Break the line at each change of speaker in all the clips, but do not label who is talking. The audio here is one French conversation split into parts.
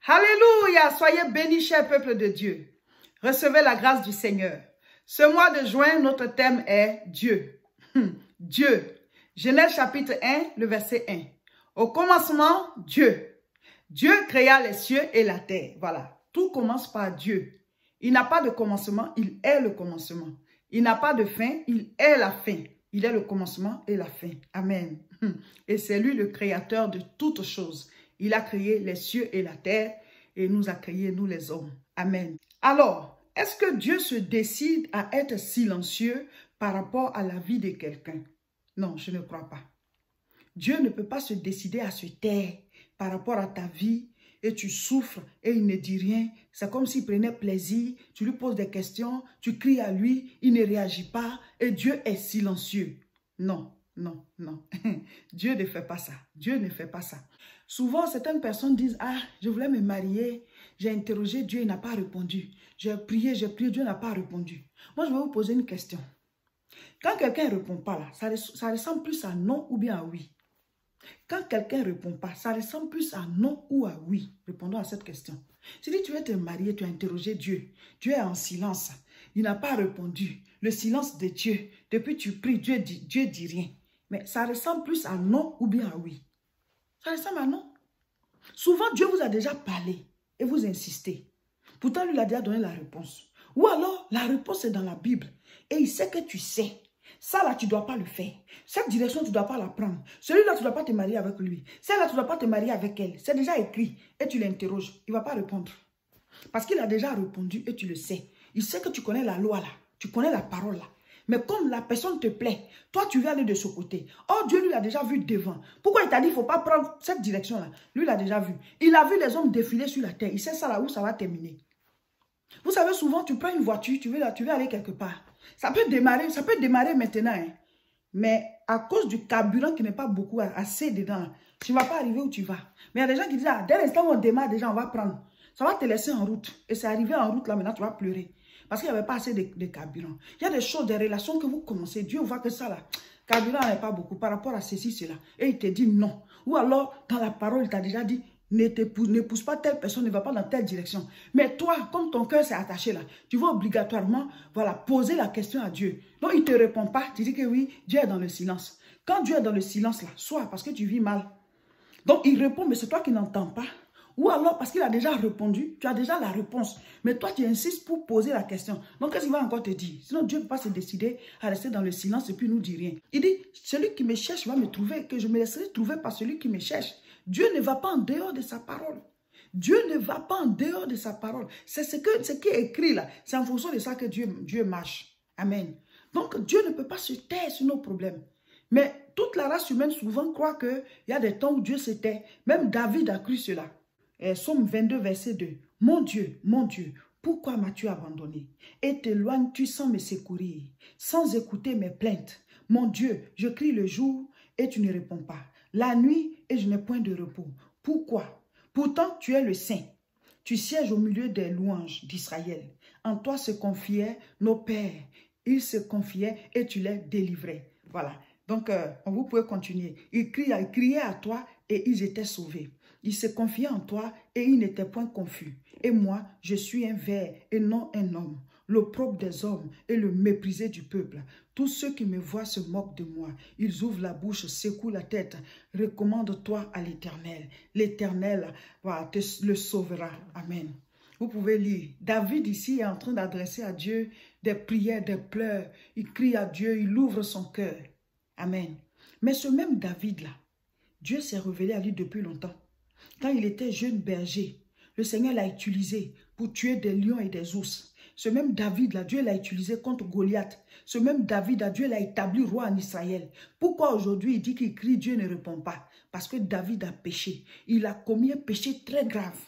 Alléluia, soyez bénis, cher peuple de Dieu. Recevez la grâce du Seigneur. Ce mois de juin, notre thème est Dieu. Dieu. Genèse chapitre 1, le verset 1. Au commencement, Dieu. Dieu créa les cieux et la terre. Voilà, tout commence par Dieu. Il n'a pas de commencement, il est le commencement. Il n'a pas de fin, il est la fin. Il est le commencement et la fin. Amen. Et c'est lui le créateur de toutes choses. Il a créé les cieux et la terre et nous a créés, nous les hommes. Amen. Alors, est-ce que Dieu se décide à être silencieux par rapport à la vie de quelqu'un? Non, je ne crois pas. Dieu ne peut pas se décider à se taire par rapport à ta vie et tu souffres et il ne dit rien. C'est comme s'il prenait plaisir, tu lui poses des questions, tu cries à lui, il ne réagit pas et Dieu est silencieux. Non, non, non. Dieu ne fait pas ça. Dieu ne fait pas ça. Souvent, certaines personnes disent, ah, je voulais me marier, j'ai interrogé Dieu, il n'a pas répondu. J'ai prié, Dieu n'a pas répondu. Moi, je vais vous poser une question. Quand quelqu'un ne répond pas là, ça ressemble plus à non ou bien à oui. Quand quelqu'un ne répond pas, ça ressemble plus à non ou à oui. Répondons à cette question. Si tu veux te marier, tu as interrogé Dieu. Dieu est en silence. Il n'a pas répondu. Le silence de Dieu. Depuis tu pries, Dieu dit rien. Mais ça ressemble plus à non ou bien à oui. Ça ressemble à non. Souvent, Dieu vous a déjà parlé et vous insistez. Pourtant, lui, il a déjà donné la réponse. Ou alors, la réponse est dans la Bible. Et il sait que tu sais. Ça, là, tu ne dois pas le faire. Cette direction, tu ne dois pas la prendre. Celui-là, tu ne dois pas te marier avec lui. Celle-là, tu ne dois pas te marier avec elle. C'est déjà écrit. Et tu l'interroges. Il ne va pas répondre. Parce qu'il a déjà répondu et tu le sais. Il sait que tu connais la loi, là. Tu connais la parole, là. Mais comme la personne te plaît, toi, tu veux aller de ce côté. Oh, Dieu, lui, l'a déjà vu devant. Pourquoi il t'a dit qu'il ne faut pas prendre cette direction-là? Lui, il l'a déjà vu. Il a vu les hommes défiler sur la terre. Il sait ça là où ça va terminer. Vous savez, souvent, tu prends une voiture, tu veux aller quelque part. Ça peut démarrer maintenant. Hein. Mais à cause du carburant qui n'est pas beaucoup assez dedans, tu ne vas pas arriver où tu vas. Mais il y a des gens qui disent, ah, dès l'instant où on démarre, déjà, on va prendre. Ça va te laisser en route. Et c'est arrivé en route, là, maintenant, tu vas pleurer. Parce qu'il n'y avait pas assez de carburant. Il y a des choses, des relations que vous commencez. Dieu voit que ça, là, carburant n'est pas beaucoup par rapport à ceci, cela. Et il te dit non. Ou alors, dans la parole, il t'a déjà dit, ne pousse pas telle personne, ne va pas dans telle direction. Mais toi, comme ton cœur s'est attaché là, tu vas obligatoirement, voilà, poser la question à Dieu. Donc, il ne te répond pas. Tu dis que oui, Dieu est dans le silence. Quand Dieu est dans le silence là, soit parce que tu vis mal. Donc, il répond, mais c'est toi qui n'entends pas. Ou alors parce qu'il a déjà répondu, tu as déjà la réponse. Mais toi, tu insistes pour poser la question. Donc, qu'est-ce qu'il va encore te dire? Sinon, Dieu ne peut pas se décider à rester dans le silence et puis nous dire rien. Il dit, celui qui me cherche va me trouver, que je me laisserai trouver par celui qui me cherche. Dieu ne va pas en dehors de sa parole. Dieu ne va pas en dehors de sa parole. C'est ce qui est écrit là. C'est en fonction de ça que Dieu marche. Amen. Donc, Dieu ne peut pas se taire sur nos problèmes. Mais toute la race humaine souvent croit qu'il y a des temps où Dieu se tait. Même David a cru cela. Psaume 22, verset 2. Mon Dieu, pourquoi m'as-tu abandonné? Et t'éloignes-tu sans me secourir, sans écouter mes plaintes? Mon Dieu, je crie le jour et tu ne réponds pas. La nuit et je n'ai point de repos. Pourquoi? Pourtant, tu es le Saint. Tu sièges au milieu des louanges d'Israël. En toi se confiaient nos pères. Ils se confiaient et tu les délivrais. Voilà. Donc, vous pouvez continuer. Ils criaient à toi et ils étaient sauvés. Ils se confiaient en toi et ils n'étaient point confus. Et moi, je suis un ver et non un homme, l'opprobre des hommes et le méprisé du peuple. Tous ceux qui me voient se moquent de moi. Ils ouvrent la bouche, secouent la tête. Recommande-toi à l'Éternel. L'Éternel te le sauvera. Amen. Vous pouvez lire. David ici est en train d'adresser à Dieu des prières, des pleurs. Il crie à Dieu, il ouvre son cœur. Amen. Mais ce même David-là, Dieu s'est révélé à lui depuis longtemps. Quand il était jeune berger, le Seigneur l'a utilisé pour tuer des lions et des ours. Ce même David-là, Dieu l'a utilisé contre Goliath. Ce même David-là, Dieu l'a établi roi en Israël. Pourquoi aujourd'hui il dit qu'il crie, Dieu ne répond pas? Parce que David a péché. Il a commis un péché très grave.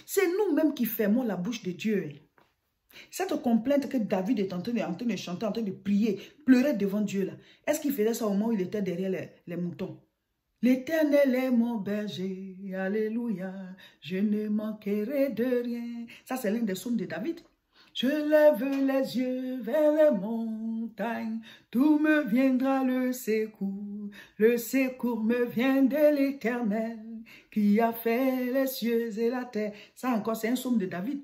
C'est nous-mêmes qui fermons la bouche de Dieu. Cette complainte que David est en train de chanter, en train de prier, pleurer devant Dieu là. Est-ce qu'il faisait ça au moment où il était derrière les moutons? L'Éternel est mon berger, alléluia, je ne manquerai de rien. Ça, c'est l'un des psaumes de David. Je lève les yeux vers les montagnes, d'où me viendra le secours. Le secours me vient de l'Éternel, qui a fait les cieux et la terre. Ça encore, c'est un psaume de David.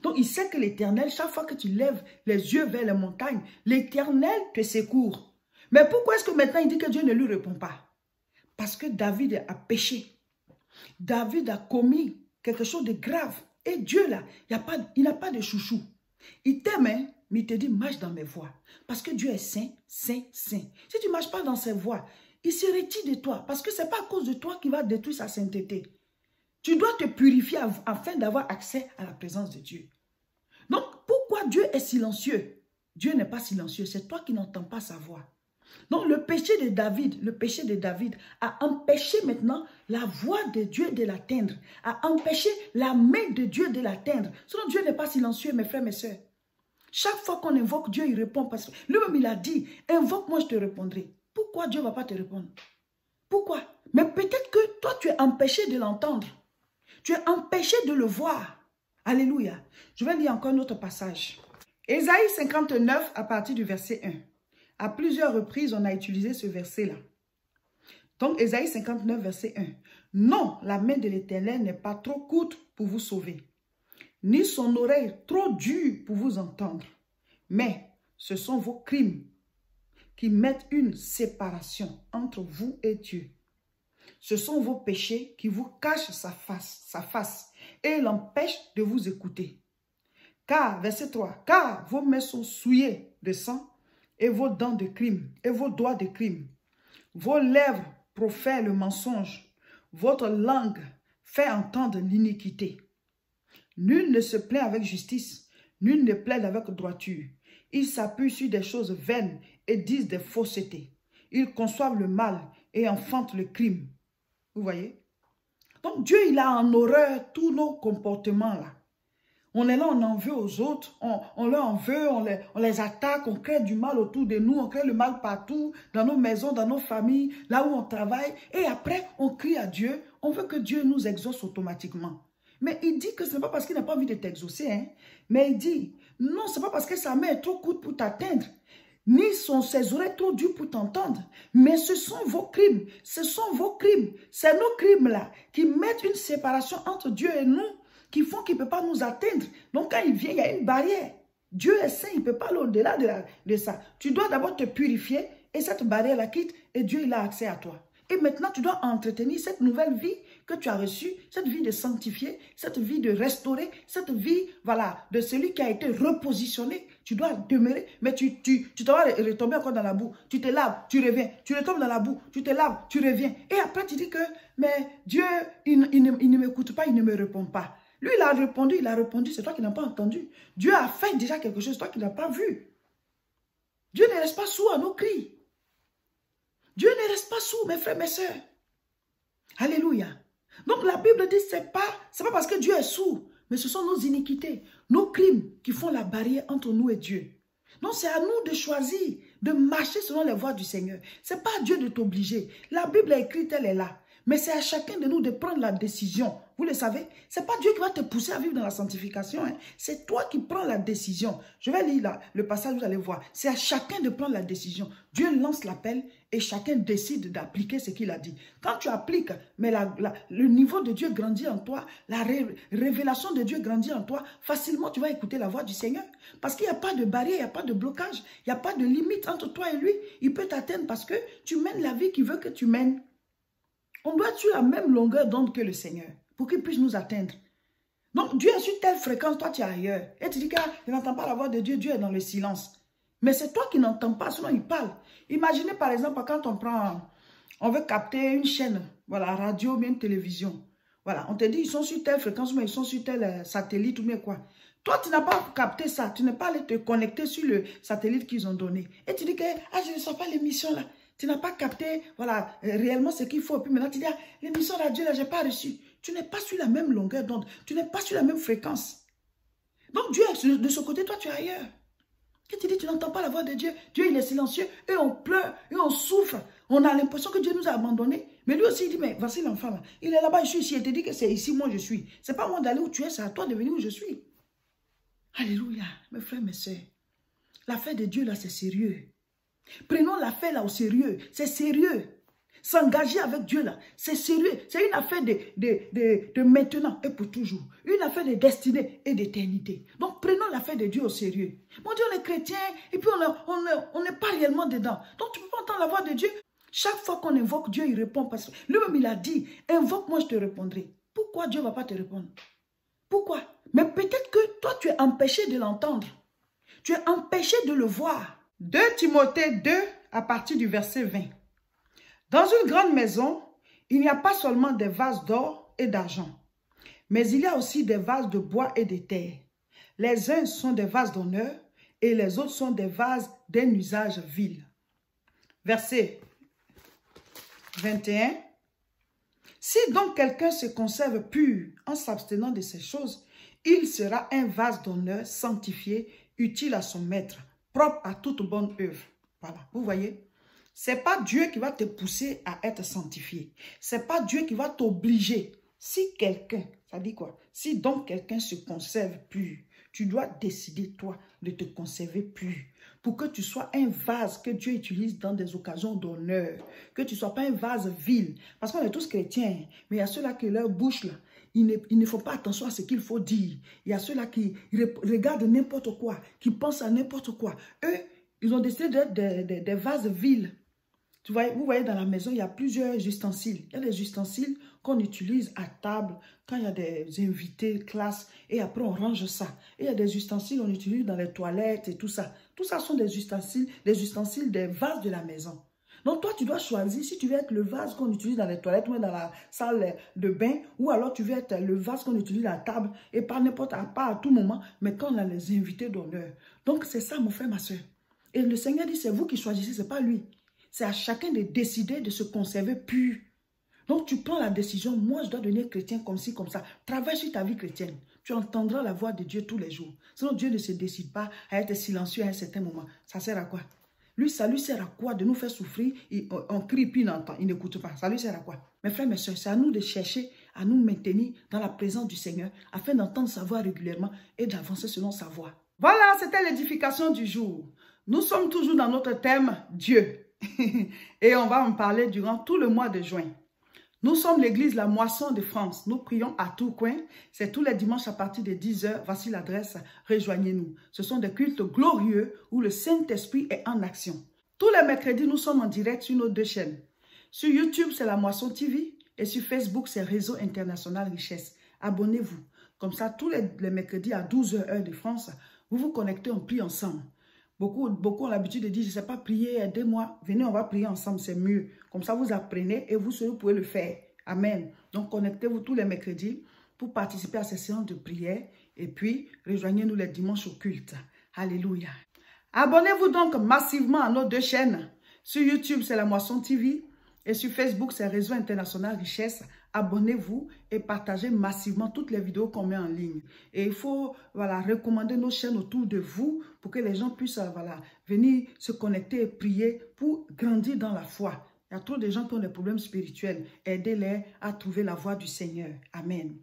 Donc, il sait que l'Éternel, chaque fois que tu lèves les yeux vers les montagnes, l'Éternel te secourt. Mais pourquoi est-ce que maintenant il dit que Dieu ne lui répond pas? Parce que David a péché. David a commis quelque chose de grave. Et Dieu, là, il n'a pas de chouchou. Il t'aime, hein, mais il te dit, marche dans mes voies. Parce que Dieu est saint, saint, saint. Si tu ne marches pas dans ses voies, il se retire de toi. Parce que ce n'est pas à cause de toi qu'il va détruire sa sainteté. Tu dois te purifier afin d'avoir accès à la présence de Dieu. Donc, pourquoi Dieu est silencieux? Dieu n'est pas silencieux, c'est toi qui n'entends pas sa voix. Donc, le péché de David a empêché maintenant la voix de Dieu de l'atteindre, a empêché la main de Dieu de l'atteindre. Sinon, Dieu n'est pas silencieux, mes frères, mes sœurs. Chaque fois qu'on invoque Dieu, il répond parce que lui-même, il a dit, invoque-moi, je te répondrai. Pourquoi Dieu ne va pas te répondre? Pourquoi? Mais peut-être que toi, tu es empêché de l'entendre. Tu es empêché de le voir. Alléluia. Je vais lire encore un autre passage. Ésaïe 59 à partir du verset 1. À plusieurs reprises, on a utilisé ce verset-là. Donc, Ésaïe 59, verset 1. Non, la main de l'Éternel n'est pas trop courte pour vous sauver, ni son oreille trop dure pour vous entendre. Mais ce sont vos crimes qui mettent une séparation entre vous et Dieu. Ce sont vos péchés qui vous cachent sa face et l'empêchent de vous écouter. Car, verset 3, car vos mains sont souillées de sang et vos dents de crime et vos doigts de crime. Vos lèvres profèrent le mensonge. Votre langue fait entendre l'iniquité. Nul ne se plaint avec justice, nul ne plaide avec droiture. Ils s'appuient sur des choses vaines et disent des faussetés. Ils conçoivent le mal et enfantent le crime. Vous voyez? Donc Dieu, il a en horreur tous nos comportements là. On est là, on en veut aux autres, on leur en veut, on les attaque, on crée du mal autour de nous, on crée le mal partout, dans nos maisons, dans nos familles, là où on travaille. Et après, on crie à Dieu, on veut que Dieu nous exauce automatiquement. Mais il dit que ce n'est pas parce qu'il n'a pas envie de t'exaucer, hein. Mais il dit, non, ce n'est pas parce que sa main est trop courte pour t'atteindre, ni ses oreilles trop dures pour t'entendre. Mais ce sont vos crimes, ce sont vos crimes. C'est nos crimes là qui mettent une séparation entre Dieu et nous, qui font qu'il ne peut pas nous atteindre. Donc quand il vient, il y a une barrière. Dieu est saint, il ne peut pas aller au-delà de ça. Tu dois d'abord te purifier et cette barrière la quitte et Dieu il a accès à toi. Et maintenant tu dois entretenir cette nouvelle vie que tu as reçue, cette vie de sanctifier, cette vie de restaurer, cette vie voilà, de celui qui a été repositionné. Tu dois demeurer, mais tu dois retomber encore dans la boue. Tu te laves, tu reviens, tu retombes dans la boue, tu te laves, tu reviens. Et après tu dis que mais Dieu, il ne m'écoute pas, il ne me répond pas. Lui, il a répondu, c'est toi qui n'as pas entendu. Dieu a fait déjà quelque chose, toi qui n'as pas vu. Dieu ne reste pas sourd à nos cris. Dieu ne reste pas sourd, mes frères, mes sœurs. Alléluia. Donc la Bible dit, c'est pas parce que Dieu est sourd, mais ce sont nos iniquités, nos crimes qui font la barrière entre nous et Dieu. Donc c'est à nous de choisir, de marcher selon les voies du Seigneur. Ce n'est pas à Dieu de t'obliger. La Bible est écrite, elle est là. Mais c'est à chacun de nous de prendre la décision. Vous le savez, ce n'est pas Dieu qui va te pousser à vivre dans la sanctification. Hein. C'est toi qui prends la décision. Je vais lire là, le passage, vous allez voir. C'est à chacun de prendre la décision. Dieu lance l'appel et chacun décide d'appliquer ce qu'il a dit. Quand tu appliques, mais le niveau de Dieu grandit en toi, la révélation de Dieu grandit en toi, facilement tu vas écouter la voix du Seigneur. Parce qu'il n'y a pas de barrière, il n'y a pas de blocage, il n'y a pas de limite entre toi et lui. Il peut t'atteindre parce que tu mènes la vie qu'il veut que tu mènes. On doit être sur la même longueur d'onde que le Seigneur pour qu'il puisse nous atteindre. Donc Dieu est sur telle fréquence, toi tu es ailleurs. Et tu dis que je n'entends pas la voix de Dieu, Dieu est dans le silence. Mais c'est toi qui n'entends pas, sinon il parle. Imaginez par exemple quand on veut capter une chaîne, voilà, radio ou bien une télévision. Voilà, on te dit ils sont sur telle fréquence, mais ils sont sur tel satellite ou bien quoi. Toi tu n'as pas capté ça, tu n'es pas allé te connecter sur le satellite qu'ils ont donné. Et tu dis que je ne sens pas l'émission là. Tu n'as pas capté, voilà, réellement ce qu'il faut. Et puis maintenant, tu dis, l'émission radio, là, je n'ai pas reçu. Tu n'es pas sur la même longueur d'onde. Tu n'es pas sur la même fréquence. Donc, Dieu est de ce côté, toi, tu es ailleurs. Et tu dis, tu n'entends pas la voix de Dieu. Dieu, il est silencieux. Et on pleure, et on souffre. On a l'impression que Dieu nous a abandonnés. Mais lui aussi, il dit, mais voici l'enfant, là. Il est là-bas, je suis ici. Il te dit que c'est ici, moi, je suis. Ce n'est pas moi d'aller où tu es, c'est à toi de venir où je suis. Alléluia, mes frères, mes sœurs. L'affaire de Dieu, là, c'est sérieux. Prenons l'affaire là au sérieux. C'est sérieux. S'engager avec Dieu, là, c'est sérieux. C'est une affaire de maintenant et pour toujours. Une affaire de destinée et d'éternité. Donc, prenons l'affaire de Dieu au sérieux. Mon Dieu, on est chrétien et puis on n'est pas réellement dedans. Donc, tu ne peux pas entendre la voix de Dieu. Chaque fois qu'on invoque Dieu, il répond. Parce que lui-même, il a dit, invoque-moi, je te répondrai. Pourquoi Dieu ne va pas te répondre? Pourquoi? Mais peut-être que toi, tu es empêché de l'entendre. Tu es empêché de le voir. 2 Timothée 2, à partir du verset 20. Dans une grande maison, il n'y a pas seulement des vases d'or et d'argent, mais il y a aussi des vases de bois et de terre. Les uns sont des vases d'honneur et les autres sont des vases d'un usage vil. Verset 21. Si donc quelqu'un se conserve pur en s'abstenant de ces choses, il sera un vase d'honneur sanctifié, utile à son maître, propre à toute bonne œuvre. Voilà, vous voyez? Ce n'est pas Dieu qui va te pousser à être sanctifié. Ce n'est pas Dieu qui va t'obliger. Si quelqu'un, ça dit quoi? Si donc quelqu'un se conserve pur, tu dois décider, toi, de te conserver pur. Pour que tu sois un vase que Dieu utilise dans des occasions d'honneur. Que tu ne sois pas un vase vil. Parce qu'on est tous chrétiens, mais il y a ceux-là qui leur bouche là. Il ne faut pas attention à ce qu'il faut dire. Il y a ceux-là qui regardent n'importe quoi, qui pensent à n'importe quoi. Eux, ils ont décidé d'être des vases vils. Vous voyez, dans la maison, il y a plusieurs ustensiles. Il y a des ustensiles qu'on utilise à table, quand il y a des invités, classe, et après on range ça. Et il y a des ustensiles qu'on utilise dans les toilettes et tout ça. Tout ça sont des ustensiles des vases de la maison. Donc toi, tu dois choisir si tu veux être le vase qu'on utilise dans les toilettes ou dans la salle de bain, ou alors tu veux être le vase qu'on utilise à la table, et pas à tout moment, mais quand on a les invités d'honneur. Donc c'est ça, mon frère, ma soeur. Et le Seigneur dit, c'est vous qui choisissez, ce n'est pas lui. C'est à chacun de décider de se conserver pur. Donc tu prends la décision, moi je dois devenir chrétien comme ci, comme ça. Travaille sur ta vie chrétienne. Tu entendras la voix de Dieu tous les jours. Sinon Dieu ne se décide pas à être silencieux à un certain moment. Ça sert à quoi? Lui, ça lui sert à quoi de nous faire souffrir? On crie puis il entend, il n'écoute pas. Ça lui sert à quoi? Mes frères, mes soeurs, c'est à nous de chercher à nous maintenir dans la présence du Seigneur afin d'entendre sa voix régulièrement et d'avancer selon sa voix. Voilà, c'était l'édification du jour. Nous sommes toujours dans notre thème Dieu. Et on va en parler durant tout le mois de juin. Nous sommes l'église La Moisson de France. Nous prions à Tourcoing. C'est tous les dimanches à partir de 10 h. Voici l'adresse. Rejoignez-nous. Ce sont des cultes glorieux où le Saint-Esprit est en action. Tous les mercredis, nous sommes en direct sur nos 2 chaînes. Sur YouTube, c'est La Moisson TV. Et sur Facebook, c'est Réseau International Richesse. Abonnez-vous. Comme ça, tous les mercredis à 12 h heure de France, vous vous connectez, on prie ensemble. Beaucoup ont l'habitude de dire, je ne sais pas prier, aidez-moi. Venez, on va prier ensemble, c'est mieux. Comme ça, vous apprenez et vous pouvez le faire. Amen. Donc, connectez-vous tous les mercredis pour participer à ces séances de prière. Et puis, rejoignez-nous les dimanches au culte. Alléluia. Abonnez-vous donc massivement à nos 2 chaînes. Sur YouTube, c'est La Moisson TV. Et sur Facebook, c'est Réseau International Richesse. Abonnez-vous et partagez massivement toutes les vidéos qu'on met en ligne. Et il faut recommander nos chaînes autour de vous pour que les gens puissent venir se connecter et prier pour grandir dans la foi. Il y a trop de gens qui ont des problèmes spirituels. Aidez-les à trouver la voie du Seigneur. Amen.